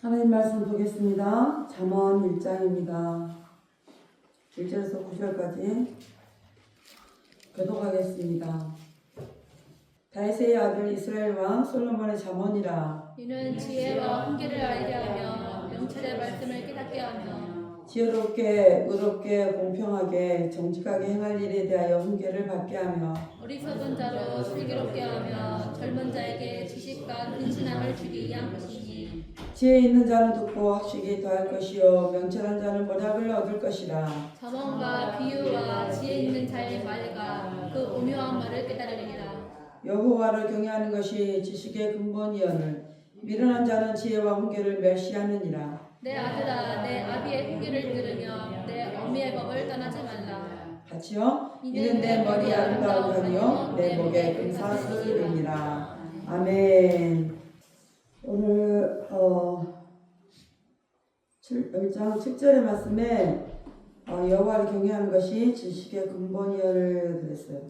하나님 말씀 보겠습니다. 잠언 1장입니다. 1절에서 9절까지 교독하겠습니다. 다윗의 아들 이스라엘 왕 솔로몬의 잠언이라. 이는 지혜와 훈계를 알게 하며 명철의 말씀을 깨닫게 하며 지혜롭게 의롭게 공평하게 정직하게 행할 일에 대하여 훈계를 받게 하며 어리석은 자로 슬기롭게 하며 젊은 자에게 지식과 근신함을 주기 위한 것이니 지혜 있는 자는 듣고 학식이 더할 것이요 명철한 자는 번학을 얻을 것이라. 잠언과 비유와 지혜 있는 자의 말과 그 오묘한 말을 깨달으리라. 여호와를 경외하는 것이 지식의 근본이여늘 미련한 자는 지혜와 훈계를 멸시하느니라. 내 아들아, 내 아비의 훈계를 들으며 내 어미의 법을 떠나지 말라. 같이요. 이는 내 머리 아름다운 편이요 내 목에 금사슬이니라. 아멘. 오늘 1장 7절의 말씀에 여호와를 경외하는 것이 지식의 근본이여를 그랬어요.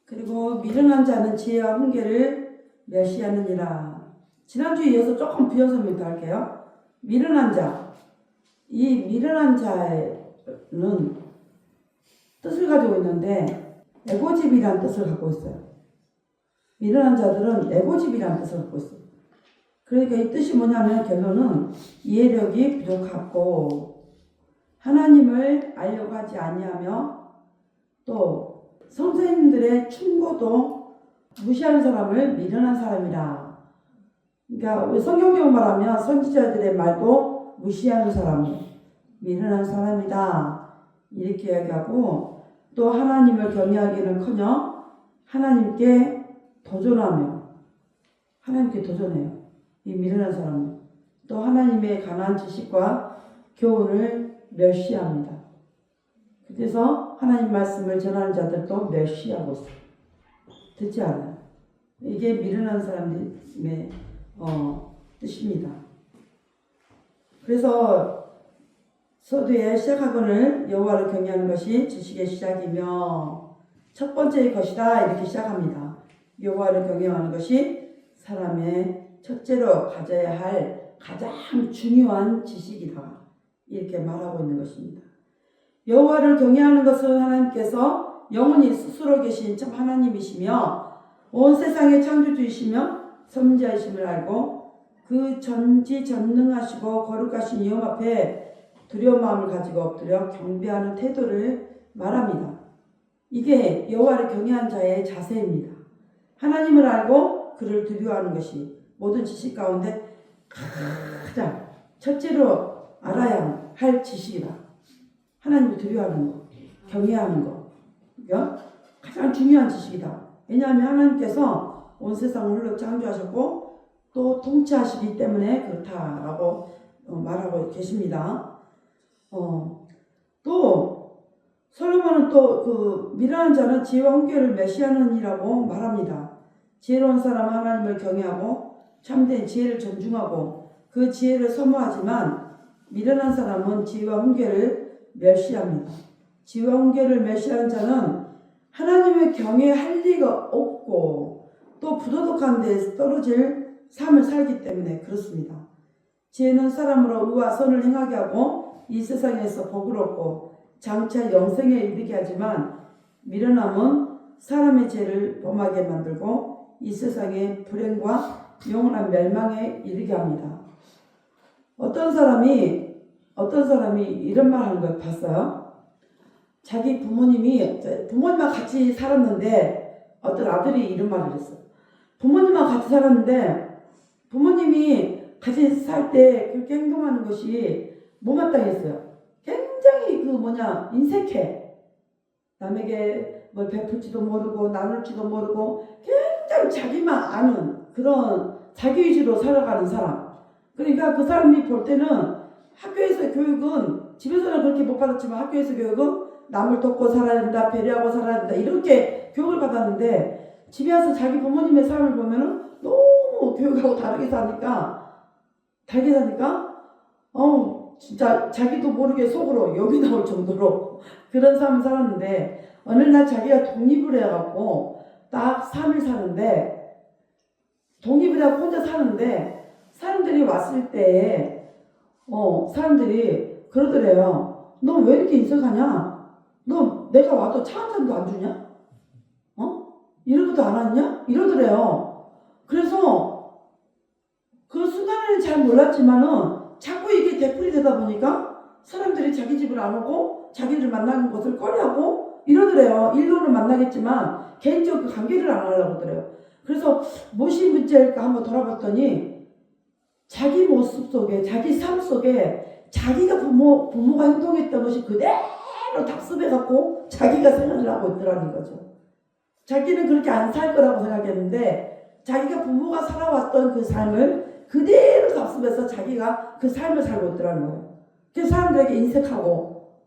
그리고 미련한 자는 지혜와 훈계를 멸시하느니라. 지난주에 이어서 조금 비워서 묘사할게요. 미련한 자. 이 미련한 자는 뜻을 가지고 있는데 에고집이라는 뜻을 갖고 있어요. 미련한 자들은 에고집이라는 뜻을 갖고 있어요. 그러니까 이 뜻이 뭐냐면 결론은 이해력이 부족하고 하나님을 알려고 하지 아니하며 또 선생님들의 충고도 무시하는 사람을 미련한 사람이라. 그러니까 우리 성경적으로 말하면 선지자들의 말도 무시하는 사람이 미련한 사람이다. 이렇게 이야기하고 또 하나님을 경외하기는커녕 하나님께 도전해요. 이 미련한 사람은 또 하나님의 가난한 지식과 교훈을 멸시합니다. 그래서 하나님 말씀을 전하는 자들도 멸시하고 있어요. 듣지 않아요. 이게 미련한 사람들의 뜻입니다. 그래서 서두에 시작하거늘 여호와를 경외하는 것이 지식의 시작이며 첫 번째의 것이다 이렇게 시작합니다. 여호와를 경외하는 것이 사람의 첫째로 가져야 할 가장 중요한 지식이다 이렇게 말하고 있는 것입니다. 여호와를 경외하는 것은 하나님께서 영원히 스스로 계신 참 하나님이시며 온 세상의 창조주이시며 선지자이심을 알고 그 전지전능하시고 거룩하신 이름 앞에 두려운 마음을 가지고 엎드려 경배하는 태도를 말합니다. 이게 여호와를 경외한 자의 자세입니다. 하나님을 알고 그를 두려워하는 것이 모든 지식 가운데 가장 첫째로 알아야 할 지식이다. 하나님을 두려워하는 것, 경외하는 것, 그러니까 가장 중요한 지식이다. 왜냐하면 하나님께서 온 세상을 홀로 창조하셨고 또 통치하시기 때문에 그렇다라고 말하고 계십니다. 또 솔로몬은 또 그 미련한 자는 지혜와 훈계를 멸시하느니라고 말합니다. 지혜로운 사람은 하나님을 경외하고 참된 지혜를 존중하고 그 지혜를 소모하지만 미련한 사람은 지혜와 훈계를 멸시합니다. 지혜와 훈계를 멸시하는 자는 하나님을 경외할 리가 없고 또 부도덕한 데서 떨어질 삶을 살기 때문에 그렇습니다. 지혜는 사람으로 의와 선을 행하게 하고 이 세상에서 복을 얻고 장차 영생에 이르게 하지만 미련함은 사람의 죄를 범하게 만들고 이 세상의 불행과 영원한 멸망에 이르게 합니다. 어떤 사람이 이런 말 하는 걸 봤어요. 자기 부모님과 같이 살았는데 어떤 아들이 이런 말을 했어요. 부모님과 같이 살았는데 부모님이 같이 살 때 그렇게 행동하는 것이 못마땅했어요. 굉장히 인색해. 남에게 뭘 베풀지도 모르고 나눌지도 모르고 굉장히 자기만 아는 그런 자기 위주로 살아가는 사람. 그러니까 그 사람이 볼 때는 학교에서 교육은 집에서는 그렇게 못 받았지만 학교에서 교육은 남을 돕고 살아야 된다, 배려하고 살아야 된다 이렇게 교육을 받았는데 집에 와서 자기 부모님의 삶을 보면은 너무 교육하고 다르게 사니까 진짜 자기도 모르게 속으로 욕이 나올 정도로 그런 삶을 살았는데 어느 날 자기가 독립을 해갖고 딱 3일 사는데 독립을 하고 혼자 사는데 사람들이 왔을 때, 사람들이 그러더래요. 너 왜 이렇게 인색하냐? 너 내가 와도 차 한 잔도 안 주냐? 이러고도 안 왔냐? 이러더래요. 그래서 그 순간에는 잘 몰랐지만은 자꾸 이게 되풀이 되다 보니까 사람들이 자기 집을 안 오고 자기를 만나는 것을 꺼려하고 이러더래요. 일로는 만나겠지만 개인적 그 관계를 안 하려고 그러더래요. 그래서 무엇이 문제일까 한번 돌아봤더니 자기 모습 속에, 자기 삶 속에 자기가 부모가 행동했던 것이 그대로 답습해갖고 자기가 생각을 하고 있더라는 거죠. 자기는 그렇게 안 살 거라고 생각했는데 자기가 부모가 살아왔던 그 삶을 그대로 답습해서 자기가 그 삶을 살고 있더라는 거예요. 그래서 사람들에게 인색하고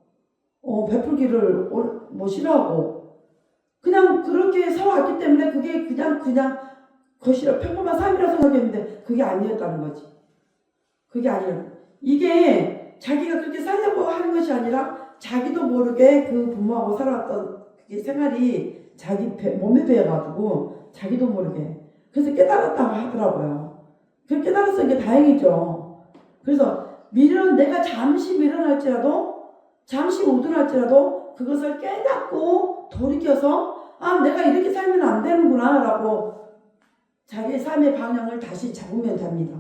베풀기를 싫어하고 그냥 그렇게 살아왔기 때문에 그게 그냥 거시라 평범한 삶이라고 생각했는데 그게 아니었다는 거지. 그게 아니에요. 이게 자기가 그렇게 살려고 하는 것이 아니라 자기도 모르게 그 부모하고 살아왔던 그게 생활이 자기 몸에 배어가지고 자기도 모르게 그래서 깨달았다고 하더라고요. 그 깨달았으니 게 다행이죠. 그래서 내가 잠시 미련할지라도 잠시 우둔할지라도 그것을 깨닫고 돌이켜서 내가 이렇게 살면 안 되는구나 라고 자기의 삶의 방향을 다시 잡으면 됩니다.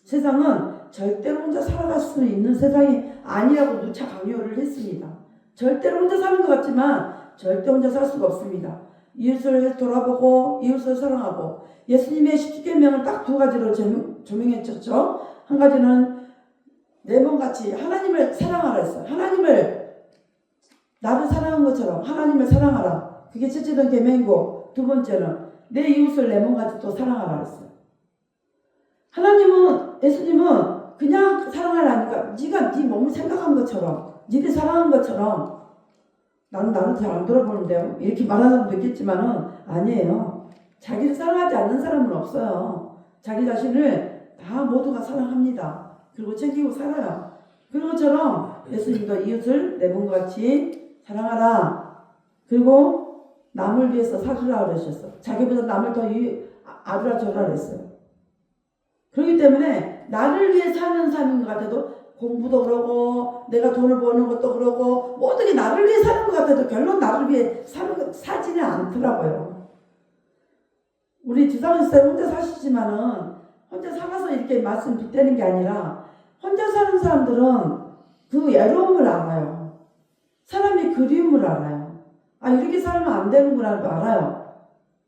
세상은 절대로 혼자 살아갈 수 있는 세상이 아니라고 누차 강요를 했습니다. 절대로 혼자 사는 것 같지만 절대 혼자 살 수가 없습니다. 이웃을 돌아보고 이웃을 사랑하고 예수님의 10계명을 딱 두 가지로 조명했죠. 한 가지는 레몬같이 하나님을 사랑하라 했어요. 하나님을 나를 사랑한 것처럼 하나님을 사랑하라. 그게 첫째는 계명이고 두 번째는 내 이웃을 레몬같이 또 사랑하라 했어요. 예수님은 그냥 사랑하라니까 네가 네 몸을 생각한 것처럼 니들 사랑한 것처럼 나는 잘 안 돌아보는데요. 이렇게 말하는 사람도 있겠지만은 아니에요. 자기를 사랑하지 않는 사람은 없어요. 자기 자신을 다 모두가 사랑합니다. 그리고 챙기고 살아요. 그런 것처럼 예수님도 이웃을 내 몸과 같이 사랑하라. 그리고 남을 위해서 살으라 그러셨어. 자기보다 남을 더 아주라 저라 그랬어요. 그렇기 때문에 나를 위해 사는 삶인 것 같아도 공부도 그러고 내가 돈을 버는 것도 그러고 모든 게 나를 위해 사는 것 같아도 결론 나를 위해 사지는 않더라고요. 우리 주상선생 혼자 사시지만은 혼자 살아서 이렇게 말씀 빗대는 게 아니라 혼자 사는 사람들은 그 외로움을 알아요. 사람의 그리움을 알아요. 이렇게 살면 안 되는구나 도 알아요.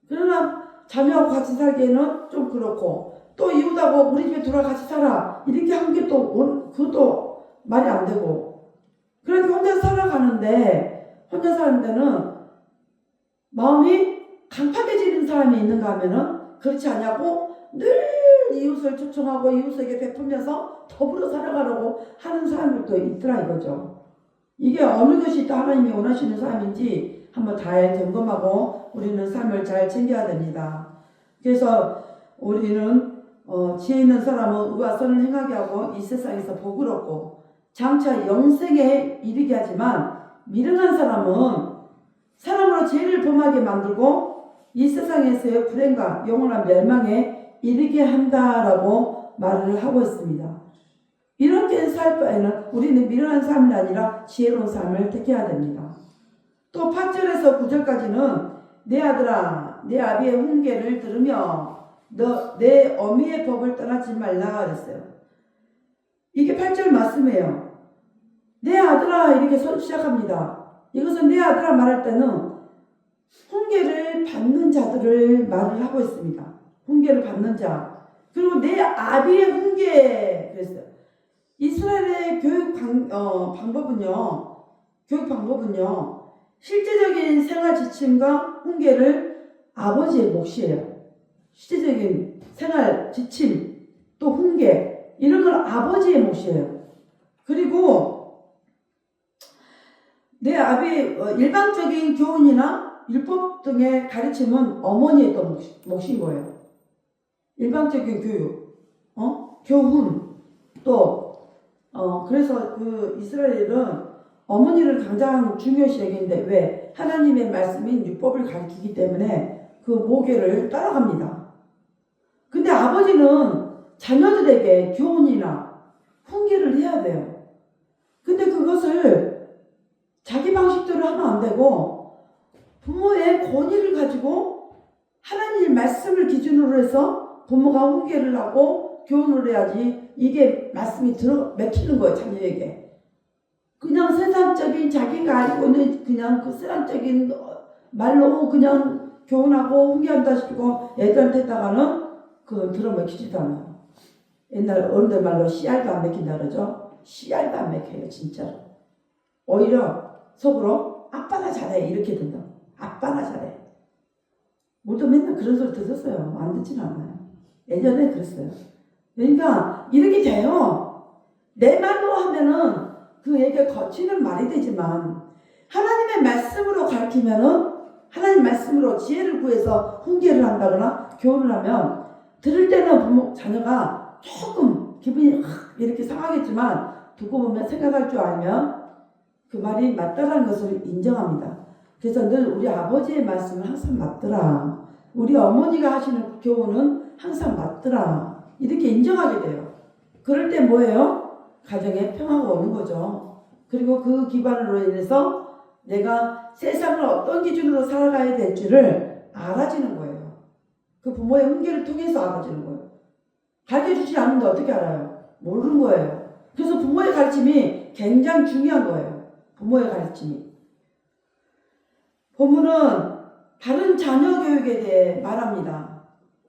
그러나 자녀하고 같이 살기에는 좀 그렇고 또 이웃하고 우리 집에 들어와 같이 살아 이렇게 한 게 또 그것도 말이 안 되고 그러니까 혼자 살아가는데 혼자 사는 데는 마음이 강팍해지는 사람이 있는가 하면은 그렇지 않냐고 늘 이웃을 초청하고 이웃에게 베풀면서 더불어 살아가려고 하는 사람들도 있더라 이거죠. 이게 어느 것이 또 하나님이 원하시는 삶인지 한번 잘 점검하고 우리는 삶을 잘 챙겨야 됩니다. 그래서 우리는 지혜 있는 사람은 의와 선을 행하게 하고 이 세상에서 복을 얻고 장차 영생에 이르게 하지만 미련한 사람은 사람으로 죄를 범하게 만들고 이 세상에서의 불행과 영원한 멸망에 이르게 한다라고 말을 하고 있습니다. 이렇게 살 바에는 우리는 미련한 삶이 아니라 지혜로운 삶을 택해야 됩니다. 또 8절에서 9절까지는 내 아들아 내 아비의 훈계를 들으며 너 내 어미의 법을 떠나지 말라 그랬어요. 이게 8절 말씀이에요. 내 아들아 이렇게 시작합니다. 이것은 내 아들아 말할 때는 훈계를 받는 자들을 말을 하고 있습니다. 훈계를 받는 자. 그리고 내 아비의 훈계 그랬어요. 이스라엘의 교육 방법은요. 실제적인 생활 지침과 훈계를 아버지의 몫이에요. 실제적인 생활 지침 또 훈계 이런 건 아버지의 몫이에요. 그리고 내 아비의 일반적인 교훈이나 율법 등의 가르침은 어머니의 또 몫인 거예요. 일반적인 교육, 교훈 또 그래서 그 이스라엘은 어머니를 가장 중요시 여기는데 왜? 하나님의 말씀인 율법을 가르치기 때문에 그 모계를 따라갑니다. 근데 아버지는 자녀들에게 교훈이나 훈계를 해야 돼요. 근데 그것을 자기 방식대로 하면 안 되고 부모의 권위를 가지고 하나님 말씀을 기준으로 해서 부모가 훈계를 하고 교훈을 해야지 이게 말씀이 맥히는 거예요. 자녀에게. 그냥 세상적인 자기가 알고 있는 그냥 그 세상적인 말로 그냥 교훈하고 훈계한다 싶고 애들한테 했다가는 그건 들어먹히지도 않아요. 옛날 어른들 말로 씨알도 안 맥힌다 그러죠. 씨알도 안 맥혀요. 진짜로. 오히려 속으로 아빠나 잘해 이렇게 된다. 아빠나 잘해. 우리도 맨날 그런 소리 들었어요. 안 듣지는 않아요. 예전에 그랬어요. 그러니까 이렇게 돼요. 내 말로 하면은 그에게 거치는 말이 되지만 하나님의 말씀으로 가르치면은 하나님 말씀으로 지혜를 구해서 훈계를 한다거나 교훈을 하면 들을 때는 부모 자녀가 조금 기분이 이렇게 상하겠지만 두고 보면 생각할 줄 알면 그 말이 맞다라는 것을 인정합니다. 그래서 늘 우리 아버지의 말씀은 항상 맞더라. 우리 어머니가 하시는 교훈은 항상 맞더라. 이렇게 인정하게 돼요. 그럴 때 뭐예요? 가정에 평화가 오는 거죠. 그리고 그 기반으로 인해서 내가 세상을 어떤 기준으로 살아가야 될지를 알아지는 거예요. 그 부모의 훈계를 통해서 알아지는 거예요. 가르쳐주지 않는데 어떻게 알아요? 모르는 거예요. 그래서 부모의 가르침이 굉장히 중요한 거예요. 부모의 가르침이. 본문은 바른 자녀 교육에 대해 말합니다.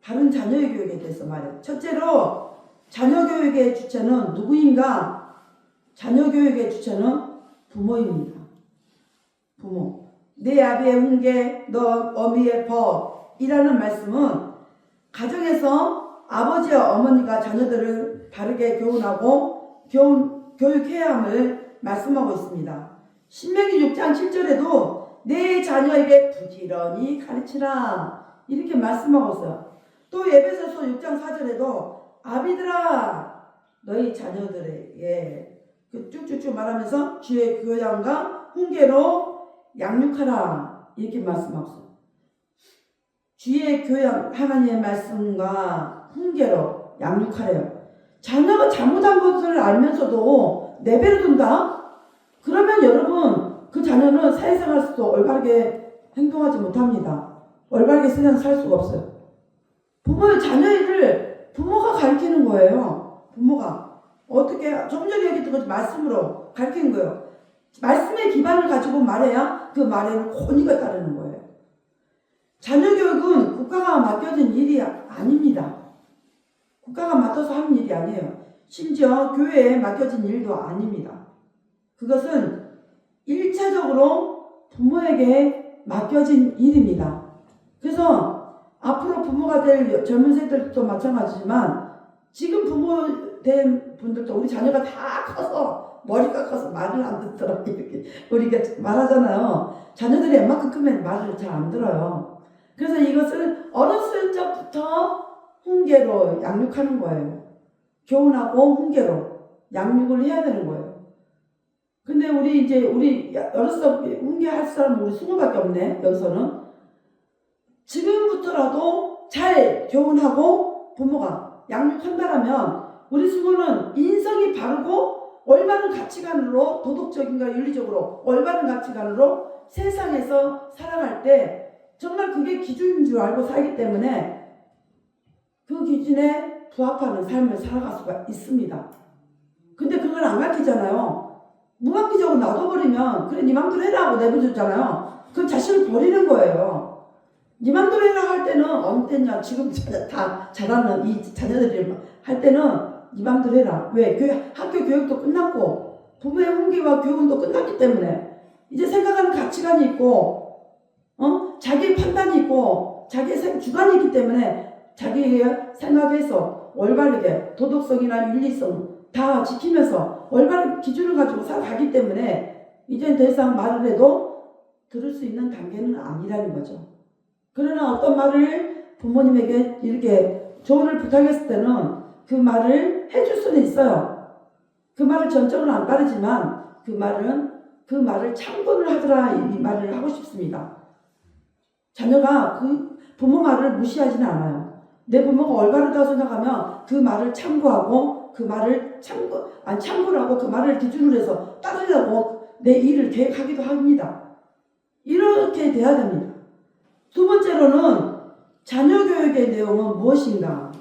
바른 자녀 교육에 대해서 말해요. 첫째로 자녀 교육의 주체는 누구인가? 자녀 교육의 주체는 부모입니다. 부모. 내 아비의 훈계, 너 어미의 법이라는 말씀은 가정에서 아버지와 어머니가 자녀들을 바르게 교훈하고 교육해야 함을 말씀하고 있습니다. 신명기 6장 7절에도 내 자녀에게 부지런히 가르치라 이렇게 말씀하고 있어요. 또 에베소서 6장 4절에도 아비들아 너희 자녀들에게 쭉쭉쭉 말하면서 주의 교양과 훈계로 양육하라 이렇게 말씀하고 있어요. 주의 교양 하나님의 말씀과 훈계로 양육하래요. 자녀가 잘못한 것을 알면서도 내버려 둔다? 그러면 여러분 그 자녀는 사회생활에서도 올바르게 행동하지 못합니다. 올바르게 세상 살 수가 없어요. 부모의 자녀를 부모가 가르치는 거예요. 부모가 어떻게 좀 전에 얘기했던 것처럼 말씀으로 가르치는 거예요. 말씀의 기반을 가지고 말해야 그 말에는 권위가 따르는 거예요. 자녀 교육은 국가가 맡겨진 일이 아닙니다. 국가가 맡아서 하는 일이 아니에요. 심지어 교회에 맡겨진 일도 아닙니다. 그것은 1차적으로 부모에게 맡겨진 일입니다. 그래서 앞으로 부모가 될 젊은 세대들도 마찬가지지만 지금 부모 된 분들도 우리 자녀가 다 커서 머리가 커서 말을 안 듣더라고요. 이렇게 우리가 말하잖아요. 자녀들이 웬만큼 크면 말을 잘 안 들어요. 그래서 이것을 어렸을 적부터 훈계로 양육하는 거예요. 교훈하고 훈계로 양육을 해야 되는 거예요. 근데 우리 어렸을 때 훈계할 사람은 우리 20밖에 없네. 여기서는 지금부터라도 잘 교훈하고 부모가 양육한다라면 우리 수모는 인성이 바르고 올바른 가치관으로 도덕적인가 윤리적으로 올바른 가치관으로 세상에서 살아갈 때 정말 그게 기준인 줄 알고 살기 때문에 그 기준에 부합하는 삶을 살아갈 수가 있습니다. 근데 그걸 안 가르치잖아요. 무관계적으로 놔둬버리면 그래 네 맘대로 해라 하고 내버려줬잖아요. 그럼 자신을 버리는 거예요. 네 맘대로 해라 할 때는 언제냐 지금 다 잘하는 이 자녀들이 할 때는 네 맘대로 해라. 왜? 학교 교육도 끝났고 부모의 훈계와 교훈도 끝났기 때문에 이제 생각하는 가치관이 있고 자기의 판단이 있고 자기의 주관이 있기 때문에 자기의 생각에서 올바르게 도덕성이나 윤리성 다 지키면서 올바른 기준을 가지고 살아가기 때문에 이제 더 이상 말을 해도 들을 수 있는 단계는 아니라는 거죠. 그러나 어떤 말을 부모님에게 이렇게 조언을 부탁했을 때는 그 말을 해줄 수는 있어요. 그 말을 전적으로 안 따르지만 그 말을 참고를 하더라 이 말을 하고 싶습니다. 자녀가 그 부모 말을 무시하지는 않아요. 내 부모가 올바르다고 생각하면 그 말을 참고하고 그 말을 참고를 하고 그 말을 기준으로 해서 따르려고 내 일을 계획하기도 합니다. 이렇게 돼야 됩니다. 두 번째로는 자녀 교육의 내용은 무엇인가?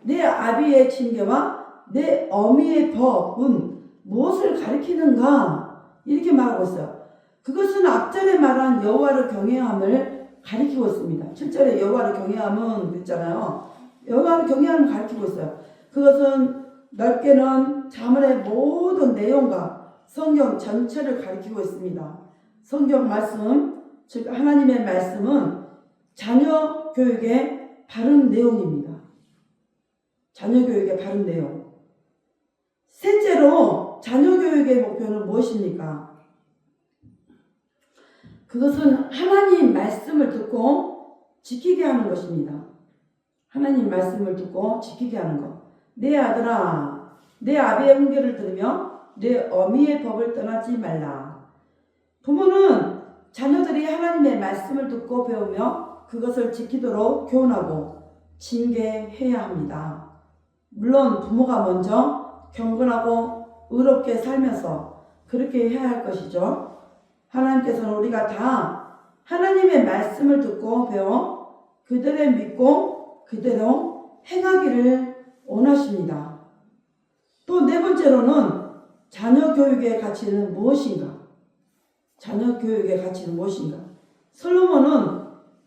내 아비의 징계와 내 어미의 법은 무엇을 가리키는가? 이렇게 말하고 있어요. 그것은 앞전에 말한 여호와를 경외함을 가리키고 있습니다. 7절에 여호와를 경외함은 있잖아요. 여호와를 경외함을 가리키고 있어요. 그것은 넓게는 자문의 모든 내용과 성경 전체를 가리키고 있습니다. 성경 말씀, 즉 하나님의 말씀은 자녀 교육의 바른 내용입니다. 자녀 교육의 바른 내용. 셋째로 자녀 교육의 목표는 무엇입니까? 그것은 하나님 말씀을 듣고 지키게 하는 것입니다. 하나님 말씀을 듣고 지키게 하는 것. 내 아들아, 내 아비의 훈계를 들으며 내 어미의 법을 떠나지 말라. 부모는 자녀들이 하나님의 말씀을 듣고 배우며 그것을 지키도록 교훈하고 징계해야 합니다. 물론 부모가 먼저 경건하고 의롭게 살면서 그렇게 해야 할 것이죠. 하나님께서는 우리가 다 하나님의 말씀을 듣고 배워 그대로 믿고 그대로 행하기를 원하십니다. 또 네 번째로는 자녀 교육의 가치는 무엇인가? 자녀 교육의 가치는 무엇인가? 솔로몬은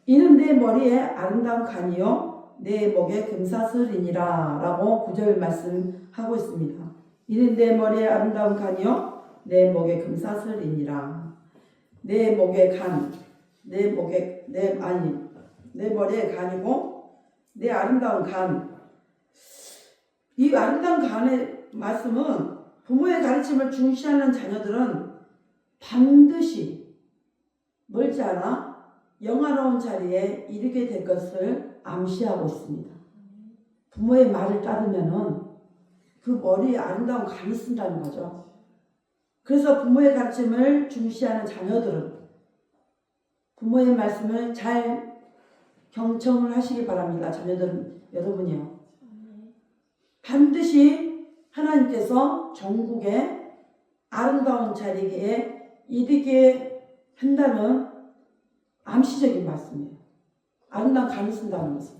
이는 내 머리에 아름다운 간이요 내 목에 금사슬이니라 라고 9절 말씀하고 있습니다. 이는 내 머리에 아름다운 간이요 내 목에 금사슬이니라. 내 목에 간, 내 머리에 간이고 내 아름다운 간. 이 아름다운 간의 말씀은 부모의 가르침을 중시하는 자녀들은 반드시 멀지 않아 영화로운 자리에 이르게 될 것을 암시하고 있습니다. 부모의 말을 따르면은 그 머리에 아름다운 간을 쓴다는 거죠. 그래서 부모의 가르침을 중시하는 자녀들은 부모의 말씀을 잘 경청을 하시기 바랍니다. 자녀들은 여러분이요. 반드시 하나님께서 전국의 아름다운 자리에 이르게 한다는 암시적인 말씀이에요. 아름다운 간을 쓴다는 것은.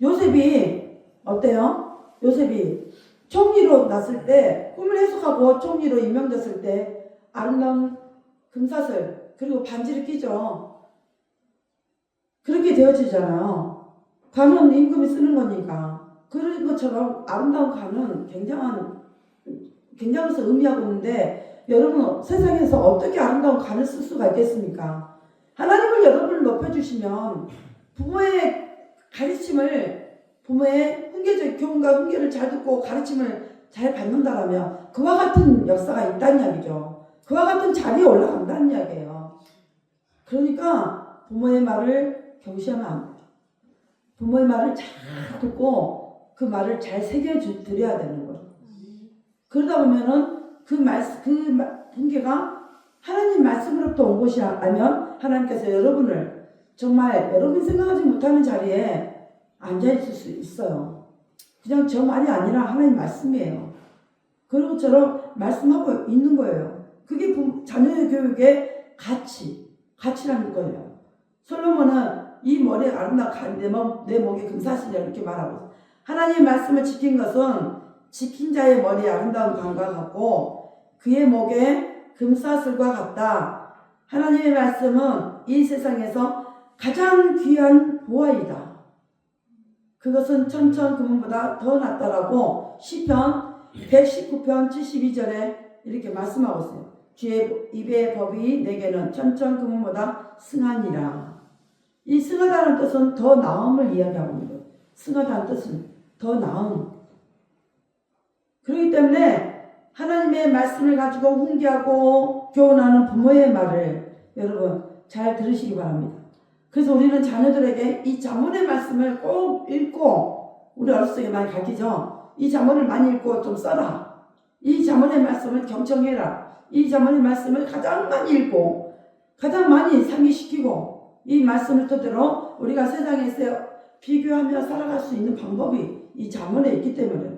요셉이 어때요? 요셉이 총리로 났을 때 꿈을 해석하고 총리로 임명됐을 때 아름다운 금사슬 그리고 반지를 끼죠. 그렇게 되어지잖아요. 간은 임금이 쓰는 거니까. 그런 것처럼 아름다운 간은 굉장한 것을 의미하고 있는데 여러분 세상에서 어떻게 아름다운 간을 쓸 수가 있겠습니까? 하나님을 여러분을 높여주시면 부모의 가르침을 부모의 훈계적 교훈과 훈계를 잘 듣고 가르침을 잘 받는다라면 그와 같은 역사가 있다는 이야기죠. 그와 같은 자리에 올라간다는 이야기예요. 그러니까 부모의 말을 경시하면 안 돼요. 부모의 말을 잘 듣고 그 말을 잘 새겨드려야 되는 거예요. 그러다 보면은 그 훈계가 하나님 말씀으로부터 온 것이 아니면 하나님께서 여러분을 정말 여러분이 생각하지 못하는 자리에 앉아있을 수 있어요. 그냥 저 말이 아니라 하나님 말씀이에요. 그런 것처럼 말씀하고 있는 거예요. 그게 자녀의 교육의 가치라는 거예요. 솔로몬은 이 머리에 아름다운 간, 내 목에 금사슬이라 이렇게 말하고 있어요. 하나님의 말씀을 지킨 것은 지킨 자의 머리에 아름다운 간과 같고 그의 목에 금사슬과 같다. 하나님의 말씀은 이 세상에서 가장 귀한 보화이다. 그것은 천천 금은보다 더 낫다라고 시편 119편 72절에 이렇게 말씀하고 있어요. 주의 입의 법이 내게는 천천 금은보다 승하니라. 이 승하다는 뜻은 더 나음을 이야기하고 있는 거예요. 승하다는 뜻은 더 나음. 그렇기 때문에 하나님의 말씀을 가지고 훈계하고 교훈하는 부모의 말을 여러분 잘 들으시기 바랍니다. 그래서 우리는 자녀들에게 이 잠언의 말씀을 꼭 읽고 우리 어렸을 때 많이 가르치죠. 이 잠언을 많이 읽고 좀 써라. 이 잠언의 말씀을 경청해라. 이 잠언의 말씀을 가장 많이 읽고 가장 많이 상기시키고 이 말씀을 토대로 우리가 세상에서 비교하며 살아갈 수 있는 방법이 이 잠언에 있기 때문에.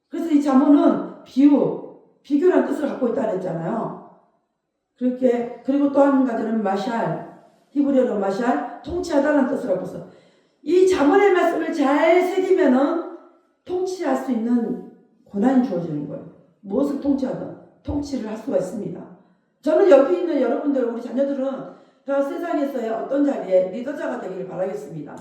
그래서 이 잠언은 비교란 뜻을 갖고 있다 그랬잖아요. 그렇게, 그리고 또 한 가지는 마샬, 히브리어로 마샬, 통치하다는 뜻을 갖고 있어. 이 잠언의 말씀을 잘 새기면은 통치할 수 있는 권한이 주어지는 거예요. 무엇을 통치하든 통치를 할 수가 있습니다. 저는 여기 있는 여러분들, 우리 자녀들은 다 세상에서의 어떤 자리에 리더자가 되기를 바라겠습니다.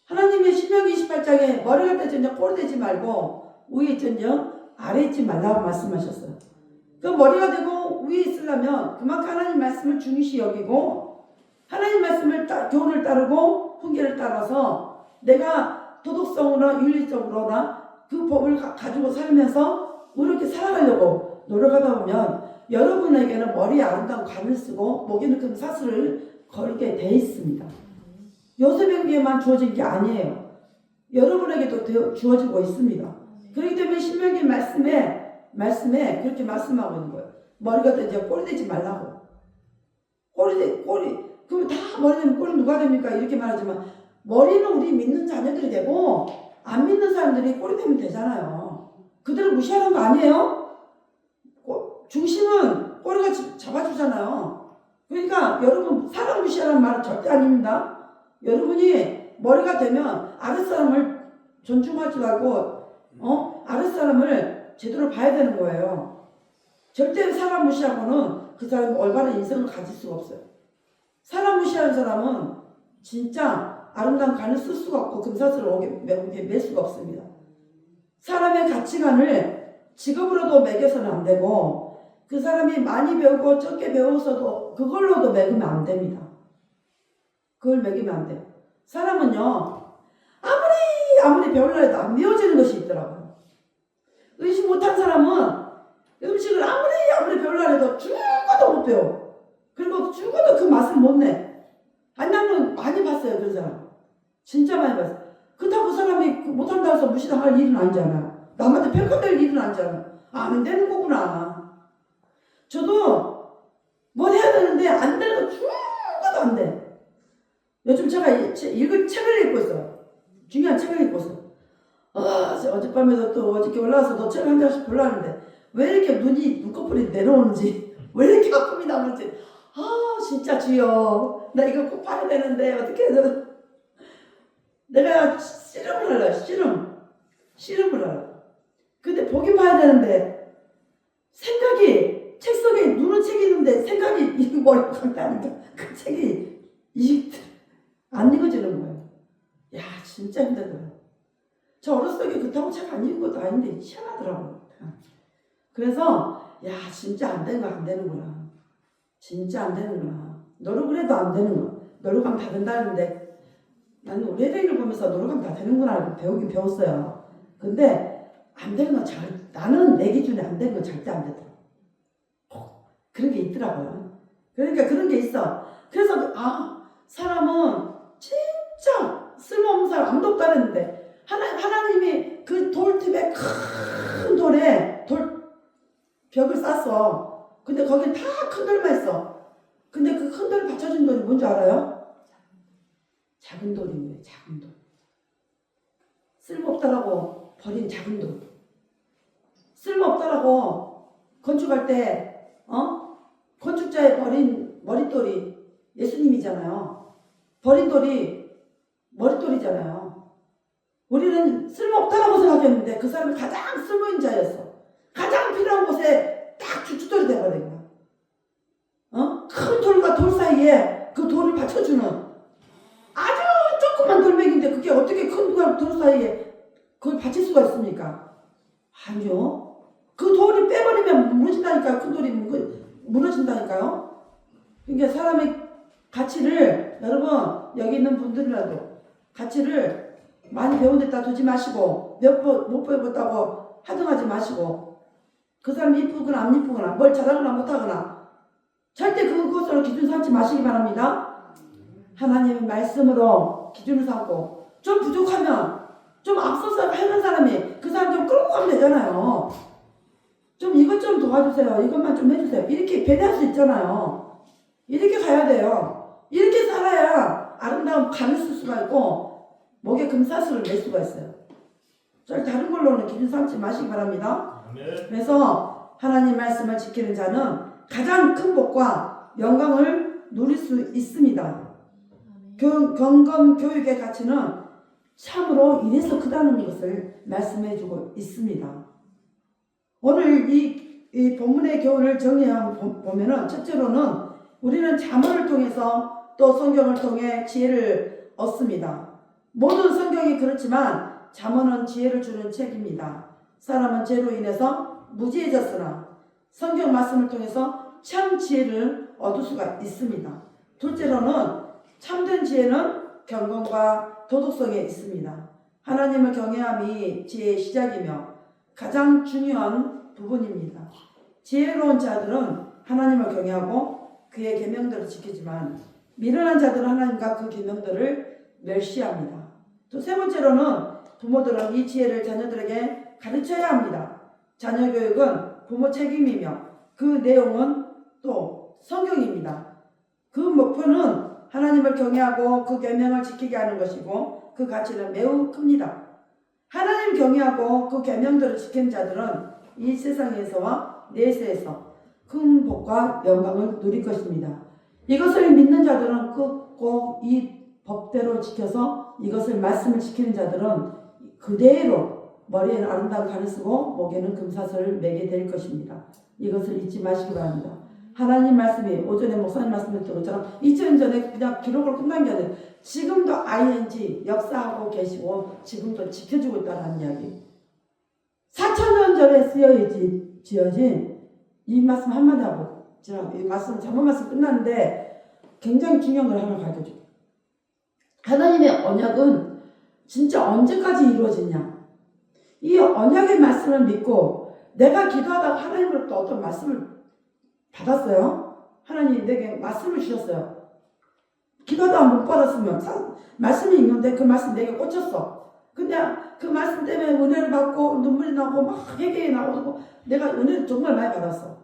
하나님의 신명기 28장에 머리가 떼전혀 꼴 되지 말고 위에 있전요 아래 있지 말라고 말씀하셨어요. 그 머리가 되고 위에 있으려면 그만큼 하나님 말씀을 중요시 여기고 하나님 말씀을 교훈을 따르고 훈계를 따라서 내가 도덕성으로나 윤리적으로나 그 법을 가지고 살면서 이렇게 살아가려고 노력하다 보면 여러분에게는 머리에 아름다운 관을 쓰고 목에는 큰 사슬을 걸게 돼 있습니다. 요셉에게만 주어진 게 아니에요. 여러분에게도 주어지고 있습니다. 그렇기 때문에 신명기 말씀에 그렇게 말씀하고 있는 거예요. 머리가 되지 꼴이 되지 말라고. 꼴이 그럼 다 머리 되면 꼴이 누가 됩니까? 이렇게 말하지만 머리는 우리 믿는 자녀들이 되고 안 믿는 사람들이 꼴이 되면 되잖아요. 그들을 무시하는 거 아니에요? 중심은 꼬리가 잡아주잖아요. 그러니까 여러분 사람 무시하라는 말은 절대 아닙니다. 여러분이 머리가 되면 아랫사람을 존중하지 말고 아랫사람을 제대로 봐야 되는 거예요. 절대 사람 무시하고는 그 사람이 올바른 인생을 가질 수가 없어요. 사람 무시하는 사람은 진짜 아름다운 간을 쓸 수가 없고 금사슬을 목에 맬 수가 없습니다. 사람의 가치관을 직업으로도 매겨서는 안 되고 그 사람이 많이 배우고 적게 배워서도 그걸로도 매기면 안 됩니다. 그걸 매기면 안 돼요. 사람은요 아무리 배우려 해도 안 배워지는 것이 있더라고요. 의식 못한 사람은 음식을 아무리 배우려 해도 죽어도 못 배워. 그리고 죽어도 그 맛을 못 내. 안나는 많이 봤어요. 그런 사람 진짜 많이 봤어요. 그렇다고 그 사람이 못한다고 해서 무시당할 일은 아니잖아. 남한테 평가될 일은 아니잖아. 안 되는 거구나. 저도 뭘 해야 되는데 안 되는 거 죽어도 안 돼. 요즘 제가 책을 읽고 있어요. 중요한 책을 읽고 있어요. 어젯밤에도 또 어저께 올라와서 너 책 한 장씩 보려는데 왜 이렇게 눈꺼풀이 내려오는지 왜 이렇게 아픔이 나오는지 진짜 주여 나 이거 꼭 봐야 되는데 어떻게 해서 내가 씨름을 하려 씨름을 하려. 근데 보긴 봐야 되는데 생각이 책 속에 눈은 책이 있는데 생각이 이 머리가 강다니까 그 책이 안 읽어지는 거예요. 야 진짜 힘들더라고요. 저 어렸을 때 그렇다고 책 안 읽은 것도 아닌데 희한하더라고요. 그래서 야 진짜 안 되는구나. 진짜 안 되는구나. 노력을 해도 안 되는구나. 노력하면 다 된다는데 나는 우리 애들을 보면서 노력하면 다 되는구나 배우긴 배웠어요. 근데 안 되는 건 나는 내 기준에 안 되는 건 절대 안 되더라고. 그런 게 있더라고요. 그러니까 그런 게 있어. 그래서 사람은 진짜 쓸모없는 사람 아무도 없다 그랬는데 하나님이 그 돌집에 큰 돌에 벽을 쌌어. 근데 거긴 다 큰 돌만 있어. 근데 그 큰 돌을 받쳐준 돌이 뭔지 알아요? 작은 돌이에요. 작은 돌. 쓸모없다라고 버린 작은 돌. 쓸모없다라고 건축할 때 건축자의 버린 머릿돌이 예수님이잖아요. 버린 돌이 머릿돌이잖아요. 우리는 쓸모없다라고 생각했는데 그 사람이 가장 쓸모있는 자였어. 가장 필요한 곳에 딱 주춧돌이 돼버린 거야. 큰 돌과 돌 사이에 그 돌을 받쳐주는 아주 조그만 돌멩이인데 그게 어떻게 큰 돌 사이에 그걸 받칠 수가 있습니까? 아니요. 그 돌이 빼버리면 무너진다니까요. 큰 돌이 무너진다니까요. 그러니까 사람의 가치를 여러분 여기 있는 분들이라도 가치를 많이 배운 데다 두지 마시고 못 배웠다고 하등하지 마시고 그 사람이 이쁘거나 안 이쁘거나 뭘 잘하거나 못하거나 절대 그것으로 기준 삼지 마시기 바랍니다. 하나님의 말씀으로 기준을 삼고 좀 부족하면 좀 앞서서 하는 사람이 그 사람 좀 끌고 가면 되잖아요. 좀 이것 좀 도와주세요. 이것만 좀 해주세요. 이렇게 배려할 수 있잖아요. 이렇게 가야 돼요. 이렇게 살아야 아름다운 간을 쓸 수가 있고 목에 금사슬을 낼 수가 있어요. 다른 걸로는 기준 삼지 마시기 바랍니다. 그래서 하나님 말씀을 지키는 자는 가장 큰 복과 영광을 누릴 수 있습니다. 경건 교육의 가치는 참으로 이래서 크다는 것을 말씀해주고 있습니다. 오늘 이 본문의 교훈을 정리해보면은 첫째로는 우리는 잠언을 통해서 또 성경을 통해 지혜를 얻습니다. 모든 성경이 그렇지만 잠언은 지혜를 주는 책입니다. 사람은 죄로 인해서 무지해졌으나 성경 말씀을 통해서 참 지혜를 얻을 수가 있습니다. 둘째로는 참된 지혜는 경건과 도덕성에 있습니다. 하나님을 경외함이 지혜의 시작이며 가장 중요한 부분입니다. 지혜로운 자들은 하나님을 경외하고 그의 계명들을 지키지만 미련한 자들은 하나님과 그 계명들을 멸시합니다. 또 세 번째로는 부모들은 이 지혜를 자녀들에게 가르쳐야 합니다. 자녀 교육은 부모 책임이며 그 내용은 또 성경입니다. 그 목표는 하나님을 경외하고 그 계명을 지키게 하는 것이고 그 가치는 매우 큽니다. 하나님 경외하고 그 계명들을 지키는 자들은 이 세상에서와 내세에서 큰 복과 영광을 누릴 것입니다. 이것을 믿는 자들은 꼭 이 법대로 지켜서 이것을 말씀을 지키는 자들은 그대로 머리에는 아름다운 간을 쓰고 목에는 금사슬을 매게 될 것입니다. 이것을 잊지 마시기 바랍니다. 하나님 말씀이 오전에 목사님 말씀했던 것처럼 2000년 전에 그냥 기록으로 끝난 게 아니라 지금도 ING 역사하고 계시고 지금도 지켜주고 있다는 이야기. 4000년 전에 지어진 이 말씀 한마디 하고 이 말씀 잠언 말씀 끝났는데 굉장히 중요한 걸 하나 가르쳐줘요. 하나님의 언약은 진짜 언제까지 이루어지냐. 이 언약의 말씀을 믿고 내가 기도하다가 하나님으로부터 어떤 말씀을 받았어요. 하나님 내게 말씀을 주셨어요. 기도하다가 못 받았으면 말씀이 있는데 그 말씀 내게 꽂혔어. 근데 그 말씀 때문에 은혜를 받고 눈물이 나고 막 회개가 나오고 내가 은혜를 정말 많이 받았어.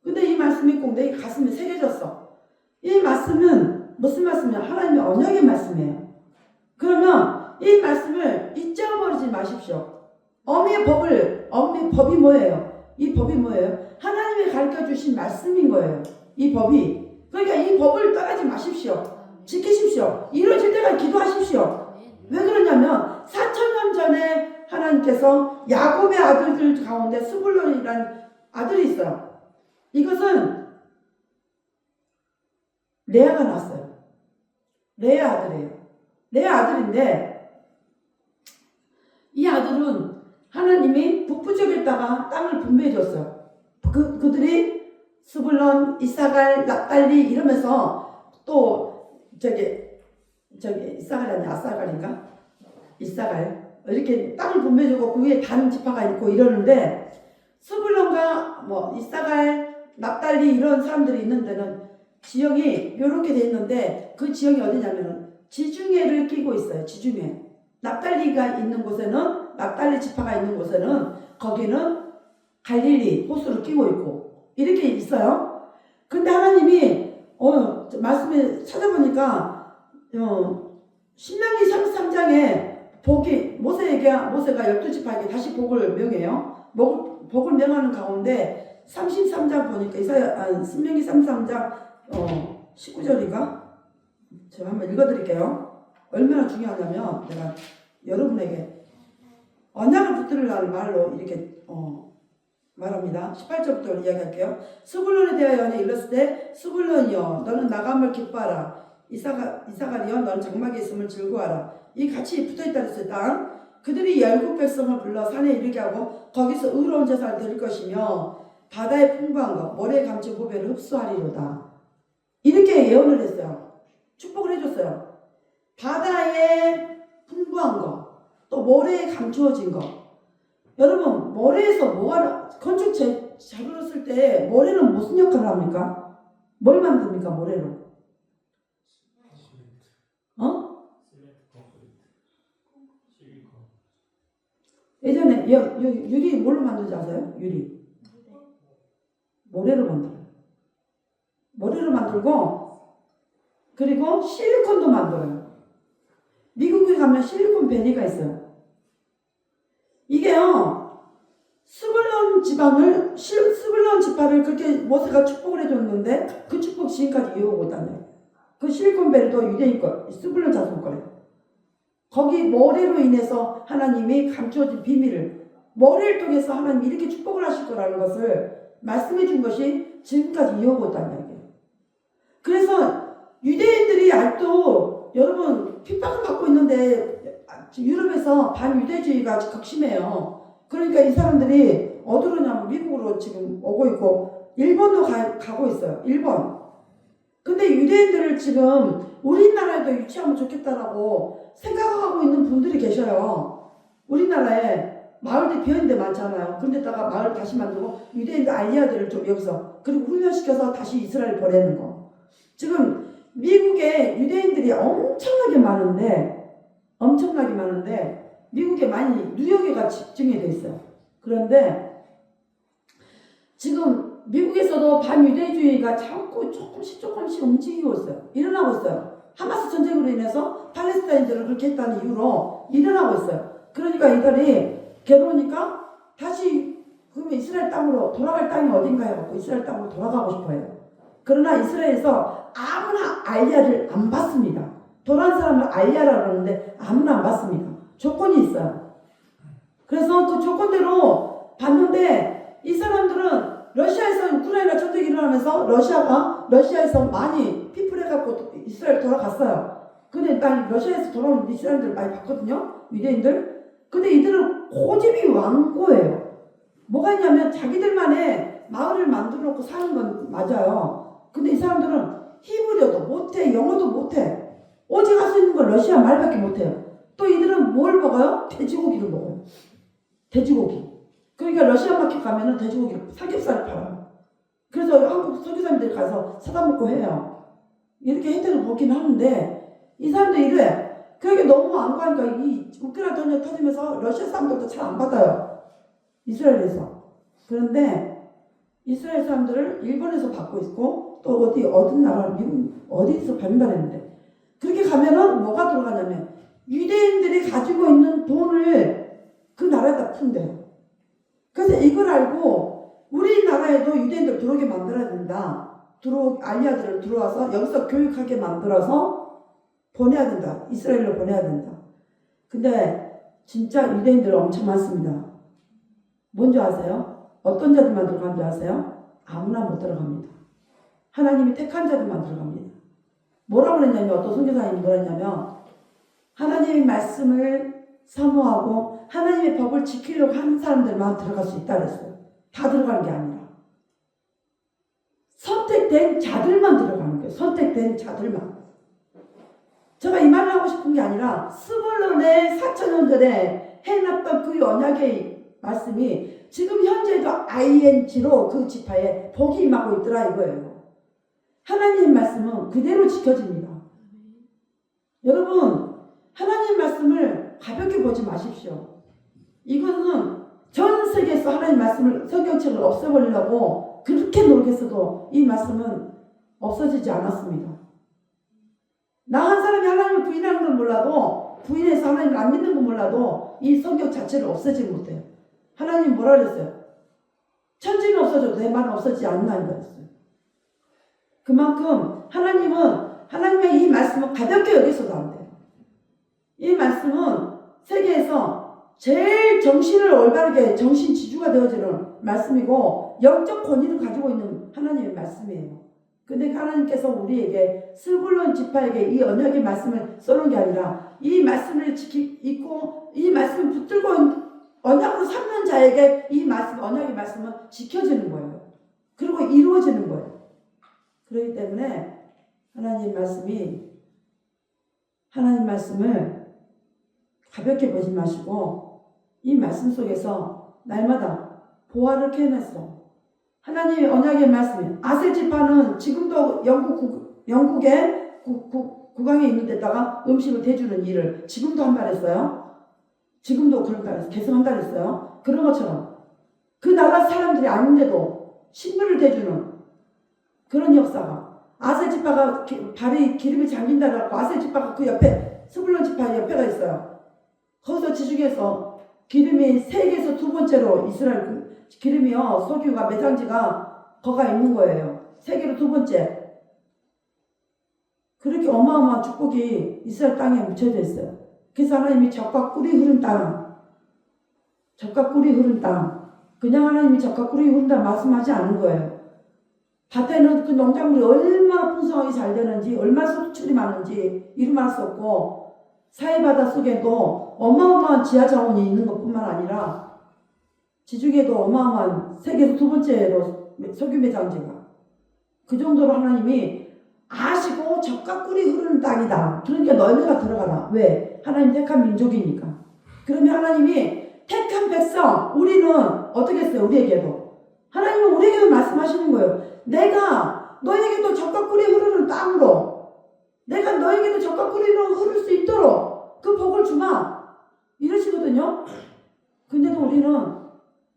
근데 이 말씀이 꼭 내 가슴에 새겨졌어. 이 말씀은 무슨 말씀이야? 하나님의 언약의 말씀이에요. 그러면 이 말씀을 잊어버리지 마십시오. 어미의 법이 뭐예요? 이 법이 뭐예요? 하나님이 가르쳐 주신 말씀인 거예요. 이 법이. 그러니까 이 법을 떠나지 마십시오. 지키십시오. 이루어질 때까지 기도하십시오. 왜 그러냐면 4000년 전에 하나님께서 야곱의 아들들 가운데 스불론이라는 아들이 있어요. 이것은 레아가 낳았어요. 레아 아들이에요. 레아 아들인데 이 아들은 하나님이 북부 쪽에다가 땅을 분배해 줬어요. 그들이 스불론, 이사갈, 납달리 이러면서 또 이사갈이 아니라 아사갈인가? 이사갈 이렇게 땅을 분배해 주고 그 위에 다른 지파가 있고 이러는데 스불론과 이사갈, 납달리 이런 사람들이 있는 데는 지형이 이렇게 돼 있는데 그 지형이 어디냐면은 지중해를 끼고 있어요. 지중해. 납달리가 있는 곳에는 납달리 지파가 있는 곳에는 거기는 갈릴리 호수를 끼고 있고 이렇게 있어요. 근데 하나님이 말씀에 찾아보니까 신명기 33장에 모세가 12지파에게 다시 복을 명해요. 복을 명하는 가운데 33장 보니까 신명기 33장 19절인가? 제가 한번 읽어드릴게요. 얼마나 중요하냐면 내가 여러분에게 언약을 붙들으라는 말로 이렇게 말합니다. 18절부터 이야기할게요. 스불론에 대하여 일렀을 때 스불론이여 너는 나감을 기뻐하라. 이사갈이여 너는 장막에 있음을 즐거워하라. 이 같이 붙어있다 그랬어요. 땅. 그들이 열국 백성을 불러 산에 이르게 하고 거기서 의로운 제사를 드릴 것이며 바다의 풍부한 것 모래에 감춘 보배를 흡수하리로다. 이렇게 예언을 했어요. 축복을 해줬어요. 바다의 풍부한 것, 또 모래에 감추어진 것. 여러분 모래에서 건축 자료를 쓸 때 모래는 무슨 역할을 합니까? 뭘 만듭니까 모래로? 예전에 유리 뭘로 만드는지 아세요? 유리. 모래로 만들어요. 모래로 만들고 그리고 실리콘도 만들어요. 미국에 가면 실리콘 밸리가 있어요. 이게요, 스불론 지파를 그렇게 모세가 축복을 해줬는데 그 축복 지금까지 이어오고 있다는. 그 실리콘밸리도 유대인 거, 스불론 자손 거예요. 거기 머리로 인해서 하나님이 감추어진 비밀을, 머리를 통해서 하나님이 이렇게 축복을 하실 거라는 것을 말씀해 준 것이 지금까지 이어오고 있다는 얘기예요. 그래서 유대인들이 아직도 여러분 핍박을 받고 있는데 유럽에서 반유대주의가 극심해요. 그러니까 이 사람들이 어디로 냐면 미국으로 지금 오고 있고 일본도 가고 있어요. 일본. 근데 유대인들을 지금 우리나라에도 유치하면 좋겠다라고 생각하고 있는 분들이 계셔요. 우리나라에 마을들이 비어있는 데 많잖아요. 그런데다가 마을 다시 만들고 유대인들 알리아들을 좀 여기서 그리고 훈련시켜서 다시 이스라엘 보내는 거. 지금 미국에 유대인들이 엄청나게 많은데 미국에 많이 뉴욕에가 집중이 돼 있어요. 그런데 지금 미국에서도 반유대주의가 자꾸 조금씩 움직이고 있어요. 일어나고 있어요. 하마스 전쟁으로 인해서 팔레스타인들을 그렇게 했다는 이유로 일어나고 있어요. 그러니까 이들이 괴로우니까 다시 그러면 이스라엘 땅으로 돌아갈 땅이 어딘가에 갖고 이스라엘 땅으로 돌아가고 싶어요. 그러나 이스라엘에서 아무나 알리아를 안 받습니다. 도란 사람을 알리아라고 그러는데 아무나 안 받습니다. 조건이 있어요. 그래서 그 조건대로 받는데 이 사람들은 러시아에서 우크라이나 전쟁이 일어나면서 러시아에서 많이 피플해갖고 이스라엘 돌아갔어요. 근데 난 러시아에서 돌아온 이스라엘들 많이 봤거든요. 유대인들. 근데 이들은 고집이 완고해요. 뭐가 있냐면 자기들만의 마을을 만들어 놓고 사는 건 맞아요. 근데 이 사람들은 히브리어도 못해, 영어도 못해. 오직 할 수 있는 건 러시아 말밖에 못해요. 또 이들은 뭘 먹어요? 돼지고기를 먹어요. 돼지고기. 그러니까 러시아 마켓 가면은 돼지고기를 삼겹살을 팔아요. 그래서 한국 선교사님들이 가서 사다 먹고 해요. 이렇게 혜택을 보긴 하는데 이 사람들이 이래. 그게 너무 안 가니까 이 우크라이나 전쟁 터지면서 러시아 사람들도 잘 안 받아요. 이스라엘에서. 그런데 이스라엘 사람들을 일본에서 받고 있고 또 어떤 나라 미국 어디서 받는다는데 그렇게 가면은 뭐가 들어가냐면 유대인들이 가지고 있는 돈을 그 나라에다 푼대요. 그래서 이걸 알고 우리나라에도 유대인들 들어오게 만들어야 된다. 알리아들을 들어와서 여기서 교육하게 만들어서 보내야 된다. 이스라엘로 보내야 된다. 근데 진짜 유대인들 엄청 많습니다. 뭔지 아세요? 어떤 자들만 들어가는 줄 아세요? 아무나 못 들어갑니다. 하나님이 택한 자들만 들어갑니다. 뭐라고 그랬냐면 어떤 선교사님이 뭐랬냐면 하나님의 말씀을 사모하고 하나님의 법을 지키려고 하는 사람들만 들어갈 수 있다 그랬어요. 다 들어가는 게 아니라 선택된 자들만 들어가는 거예요. 선택된 자들만. 제가 이 말을 하고 싶은 게 아니라 스불론의 4,000년 전에 해놨던 그 언약의 말씀이 지금 현재도 ING로 그 지파에 복이 임하고 있더라 이거예요. 하나님의 말씀은 그대로 지켜집니다. 여러분 하나님 말씀을 가볍게 보지 마십시오. 이것은 전 세계에서 하나님 말씀을 성경책을 없애버리려고 그렇게 노력했어도 이 말씀은 없어지지 않았습니다. 나 한 사람이 하나님을 부인하는 건 몰라도 부인해서 하나님을 안 믿는 건 몰라도 이 성경 자체를 없애지 못해요. 하나님 뭐라 그랬어요? 천지는 없어져도 내 말은 없어지지 않는다는 거였어요. 그만큼 하나님의 이 말씀은 가볍게 여기서도 안 돼요. 이 말씀은 세계에서 제일 정신을 올바르게 정신 지주가 되어지는 말씀이고 영적 권위를 가지고 있는 하나님의 말씀이에요. 근데 하나님께서 우리에게 스불론 지파에게 이 언약의 말씀을 써놓은 게 아니라 이 말씀을 잊고 이 말씀을 붙들고 언약으로 삼는 자에게 이 말씀, 언약의 말씀은 지켜지는 거예요. 그리고 이루어지는 거예요. 그렇기 때문에 하나님 말씀을 가볍게 보지 마시고 이 말씀 속에서 날마다 보화를 캐냈어. 하나님의 언약의 말씀. 아셀 지파는 지금도 영국의 국왕에 있는 데다가 음식을 대주는 일을 지금도 한다 했어요. 지금도 그런다 했어요. 계속 한다 했어요. 그런 것처럼 그 나라 사람들이 아닌데도 식물을 대주는 그런 역사가 아셀 지파가 발이 기름이 잠긴다라고 아셀 지파가 그 옆에 스불론 지파 옆에가 있어요. 거기서 지중해서 기름이 세계에서 두 번째로 이스라엘 기름이요 석유가 매장지가 거가 있는 거예요. 세계로 두 번째. 그렇게 어마어마한 축복이 이스라엘 땅에 묻혀져 있어요. 그래서 하나님이 젖과 꿀이 흐른 땅, 젖과 꿀이 흐른 땅, 그냥 하나님이 젖과 꿀이 흐른다 말씀하지 않은 거예요. 밭에는 그 농작물이 얼마나 풍성하게 잘 되는지, 얼마나 수출이 많은지 이루말 수 없고, 사해바다 속에도 어마어마한 지하 자원이 있는 것뿐만 아니라 지중해도 어마어마한 세계에서 두 번째로 석유 매장지가 그 정도로 하나님이 아시고 젖과 꿀이 흐르는 땅이다. 그러니까 너희가 들어가라. 왜? 하나님 택한 민족이니까. 그러면 하나님이 택한 백성, 우리는 어떻게 했어요? 우리에게도 하나님은 우리에게도 말씀하시는 거예요. 내가 너희에게도 젖과 꿀이 흐르는 땅으로, 내가 너희에게도 젖과 꿀이 흐를 수 있도록 그 복을 주마 이러시거든요. 근데도 우리는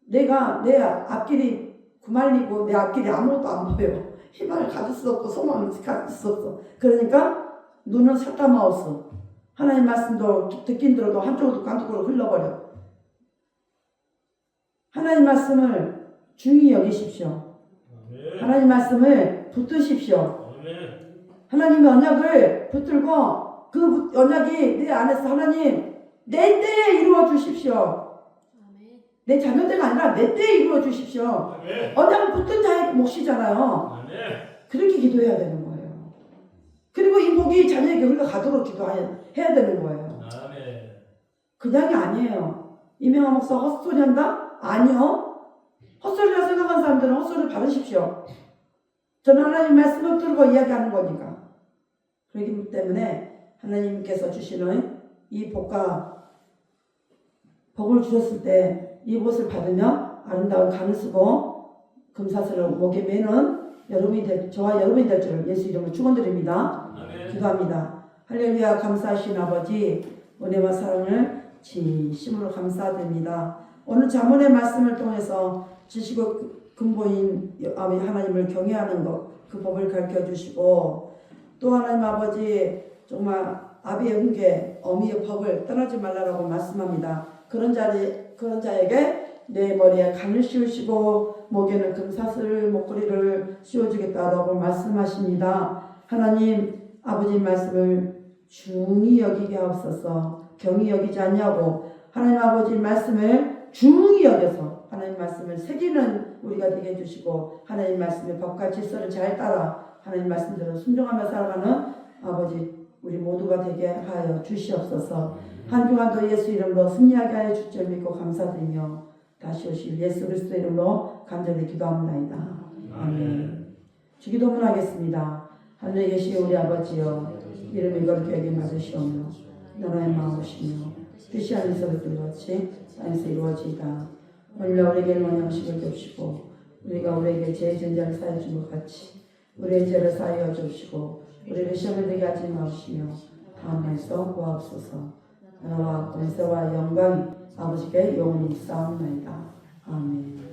내가 내 앞길이 구말리고 내 앞길이 아무것도 안 보여. 희망을 가질 수 없고 소망을 가질 수 없어. 그러니까 눈은 샤타마우스. 하나님 말씀도 듣긴 들어도 한쪽으로 듣고 한쪽으로 흘러버려. 하나님 말씀을 중히 여기십시오. 하나님 말씀을 붙드십시오. 하나님의 언약을 붙들고 그 언약이 내 안에서 하나님 내 때에 이루어 주십시오. 내 자녀 때가 아니라 내 때에 이루어 주십시오. 언약을 붙든 자의 몫이잖아요. 그렇게 기도해야 되는 거예요. 그리고 이 복이 자녀에게 흘러가도록 기도해야 되는 거예요. 그냥이 아니에요. 이명하 목사 헛소리 한다? 아니요. 헛소리라 생각한 사람들은 헛소리를 받으십시오. 저는 하나님 말씀을 들고 이야기하는 거니까. 그렇기 때문에 하나님께서 주시는 이 복을 주셨을 때 이 옷을 받으며 아름다운 간을 쓰고 금사슬을 목에 매는 저와 여러분이 될 줄 예수 이름으로 축원드립니다. 기도합니다. 할렐루야. 감사하신 아버지, 은혜와 사랑을 진심으로 감사드립니다. 오늘 자문의 말씀을 통해서 지식의 근본인 하나님을 경외하는 것, 그 법을 가르쳐 주시고, 또 하나님 아버지 정말 아비의 훈계, 어미의 법을 떠나지 말라라고 말씀합니다. 그런 자에게 내 머리에 간을 씌우시고 목에는 금사슬 목걸이를 씌워주겠다라고 말씀하십니다. 하나님 아버지 말씀을 중히 여기게 하옵소서. 경히 여기지 않냐고 하나님 아버지 말씀을 중히 여겨서 하나님 말씀을 새기는 우리가 되게 해주시고, 하나님 말씀의 법과 질서를 잘 따라 하나님 말씀대로 순종하며 살아가는 아버지 우리 모두가 되게 하여 주시옵소서. 한 주간도 예수 이름으로 승리하게 하여 주절 믿고 감사드리며 다시 오실 예수 그리스도 이름으로 간절히 기도합니다. 아멘. 주기도문 하겠습니다. 하늘에 계신 우리 아버지여, 이름이 거룩히 여김 받으시오며 나라의 마음이시며 뜻이 하늘에서 이루어지 땅에서 이루어지이다. 오늘날 우리에게 일용할 양식을 주시고 우리가 우리에게 죄의 전자를 사하여 준 것 같이 우리의 죄를 사하여 주시고 우리를 시험에 들게 하지 마시며 다음 날에서 구하옵소서. 나라와 권세와 영광이 아버지께 영원히 있사옵나이다. 아멘.